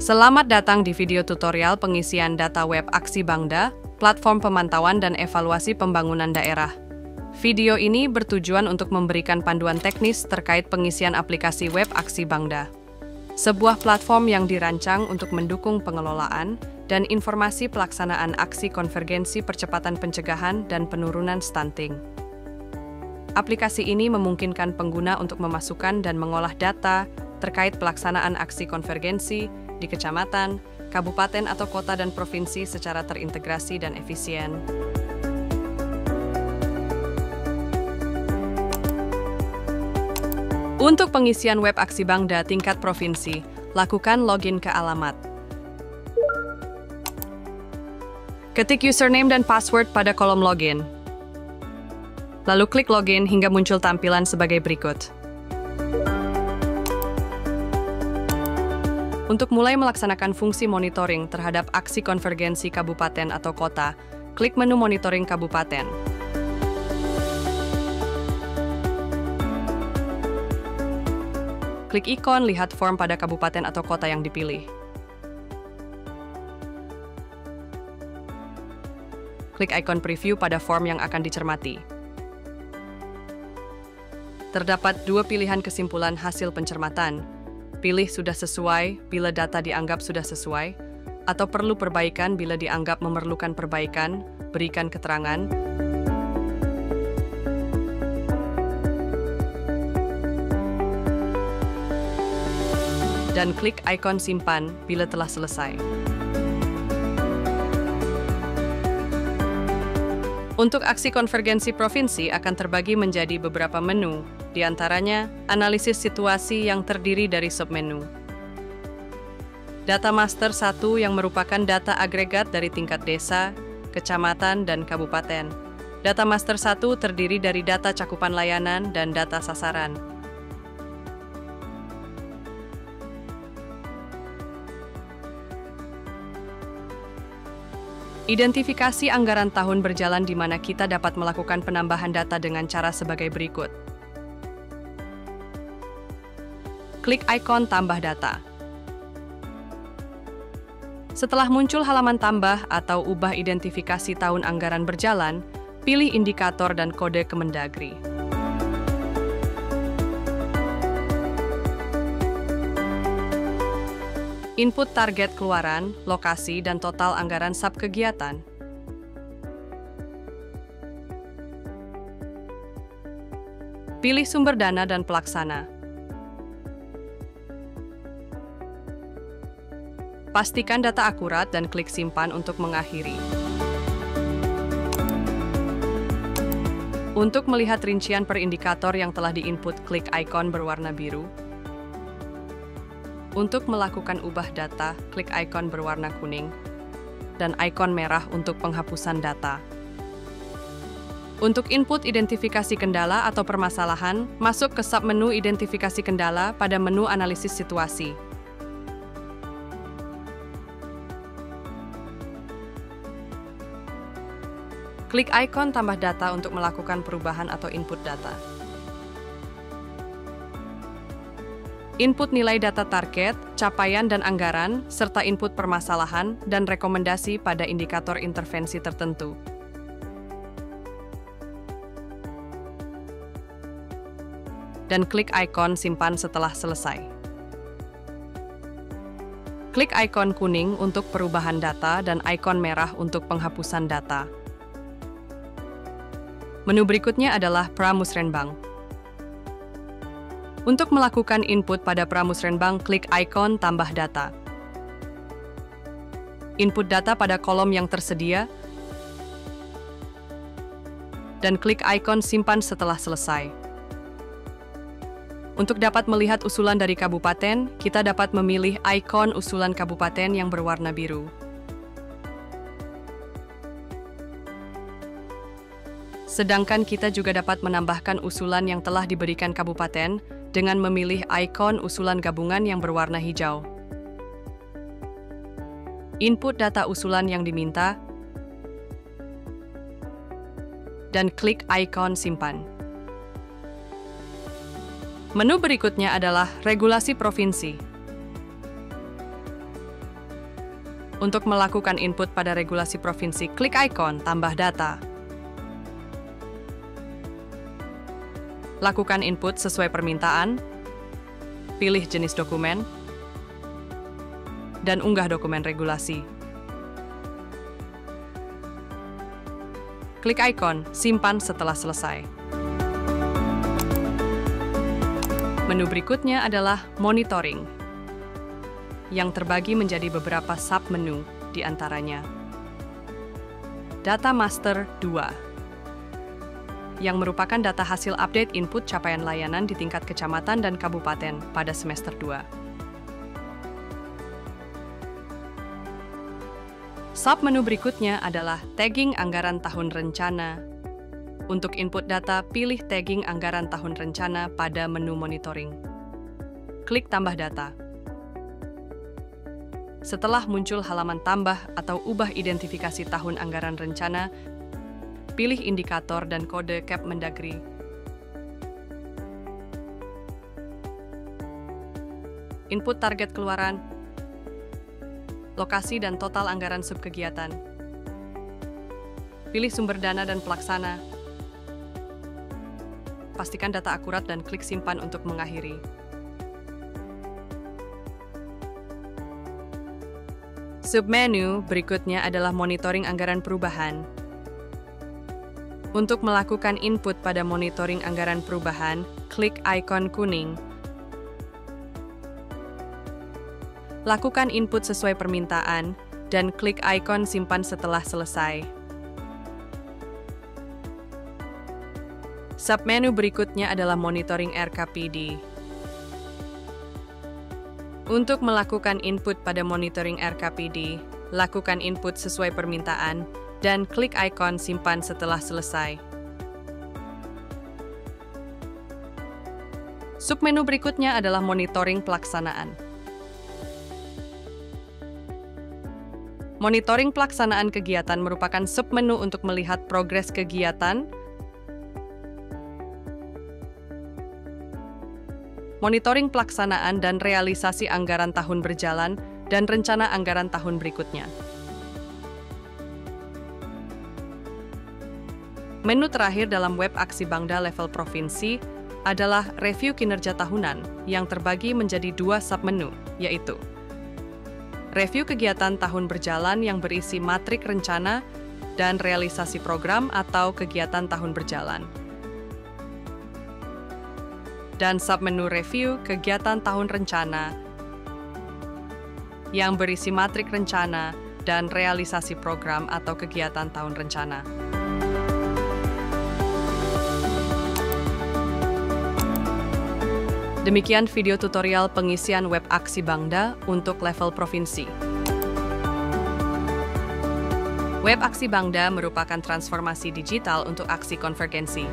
Selamat datang di video tutorial pengisian data web Aksi Bangda, platform pemantauan dan evaluasi pembangunan daerah. Video ini bertujuan untuk memberikan panduan teknis terkait pengisian aplikasi web Aksi Bangda. Sebuah platform yang dirancang untuk mendukung pengelolaan dan informasi pelaksanaan aksi konvergensi percepatan pencegahan dan penurunan stunting. Aplikasi ini memungkinkan pengguna untuk memasukkan dan mengolah data terkait pelaksanaan aksi konvergensi di kecamatan, kabupaten atau kota dan provinsi secara terintegrasi dan efisien. Untuk pengisian web Aksi Bangda tingkat provinsi, lakukan login ke alamat. Ketik username dan password pada kolom login. Lalu klik login hingga muncul tampilan sebagai berikut. Untuk mulai melaksanakan fungsi monitoring terhadap aksi konvergensi kabupaten atau kota, klik menu monitoring kabupaten. Klik ikon lihat form pada kabupaten atau kota yang dipilih. Klik ikon preview pada form yang akan dicermati. Terdapat dua pilihan kesimpulan hasil pencermatan. Pilih sudah sesuai bila data dianggap sudah sesuai, atau perlu perbaikan bila dianggap memerlukan perbaikan, berikan keterangan. Dan klik ikon simpan bila telah selesai. Untuk aksi konvergensi provinsi akan terbagi menjadi beberapa menu, di antaranya analisis situasi yang terdiri dari submenu. Data master 1 yang merupakan data agregat dari tingkat desa, kecamatan, dan kabupaten. Data master 1 terdiri dari data cakupan layanan dan data sasaran. Identifikasi anggaran tahun berjalan di mana kita dapat melakukan penambahan data dengan cara sebagai berikut. Klik ikon tambah data. Setelah muncul halaman tambah atau ubah identifikasi tahun anggaran berjalan, pilih indikator dan kode Kemendagri. Input target keluaran, lokasi, dan total anggaran sub-kegiatan. Pilih sumber dana dan pelaksana. Pastikan data akurat dan klik simpan untuk mengakhiri. Untuk melihat rincian per indikator yang telah diinput, klik ikon berwarna biru. Untuk melakukan ubah data, klik ikon berwarna kuning, dan ikon merah untuk penghapusan data. Untuk input identifikasi kendala atau permasalahan, masuk ke submenu identifikasi kendala pada menu analisis situasi. Klik ikon tambah data untuk melakukan perubahan atau input data. Input nilai data target, capaian dan anggaran, serta input permasalahan dan rekomendasi pada indikator intervensi tertentu. Dan klik ikon simpan setelah selesai. Klik ikon kuning untuk perubahan data dan ikon merah untuk penghapusan data. Menu berikutnya adalah Pramusrenbang. Untuk melakukan input pada Pramusrenbang, klik ikon tambah data. Input data pada kolom yang tersedia, dan klik ikon simpan setelah selesai. Untuk dapat melihat usulan dari kabupaten, kita dapat memilih ikon usulan kabupaten yang berwarna biru. Sedangkan kita juga dapat menambahkan usulan yang telah diberikan kabupaten dengan memilih ikon usulan gabungan yang berwarna hijau. Input data usulan yang diminta, dan klik ikon simpan. Menu berikutnya adalah regulasi provinsi. Untuk melakukan input pada regulasi provinsi, klik ikon tambah data. Lakukan input sesuai permintaan, pilih jenis dokumen, dan unggah dokumen regulasi. Klik ikon simpan setelah selesai. Menu berikutnya adalah monitoring, yang terbagi menjadi beberapa sub-menu di antaranya. Data Master 2, yang merupakan data hasil update input capaian layanan di tingkat kecamatan dan kabupaten pada semester 2. Sub-menu berikutnya adalah tagging anggaran tahun rencana. Untuk input data, pilih tagging anggaran tahun rencana pada menu monitoring. Klik tambah data. Setelah muncul halaman tambah atau ubah identifikasi tahun anggaran rencana, pilih indikator dan kode Kepmendagri. Input target keluaran, lokasi dan total anggaran subkegiatan. Pilih sumber dana dan pelaksana. Pastikan data akurat dan klik simpan untuk mengakhiri. Submenu berikutnya adalah monitoring anggaran perubahan. Untuk melakukan input pada monitoring anggaran perubahan, klik ikon kuning. Lakukan input sesuai permintaan, dan klik ikon simpan setelah selesai. Submenu berikutnya adalah monitoring RKPD. Untuk melakukan input pada monitoring RKPD, lakukan input sesuai permintaan, dan klik ikon simpan setelah selesai. Submenu berikutnya adalah monitoring pelaksanaan. Monitoring pelaksanaan kegiatan merupakan submenu untuk melihat progres kegiatan, monitoring pelaksanaan dan realisasi anggaran tahun berjalan, dan rencana anggaran tahun berikutnya. Menu terakhir dalam web aksi Bangda level provinsi adalah review kinerja tahunan yang terbagi menjadi dua submenu, yaitu review kegiatan tahun berjalan yang berisi matrik rencana dan realisasi program atau kegiatan tahun berjalan. Dan submenu review kegiatan tahun rencana yang berisi matrik rencana dan realisasi program atau kegiatan tahun rencana. Demikian video tutorial pengisian web aksi Bangda untuk level provinsi. Web aksi Bangda merupakan transformasi digital untuk aksi konvergensi.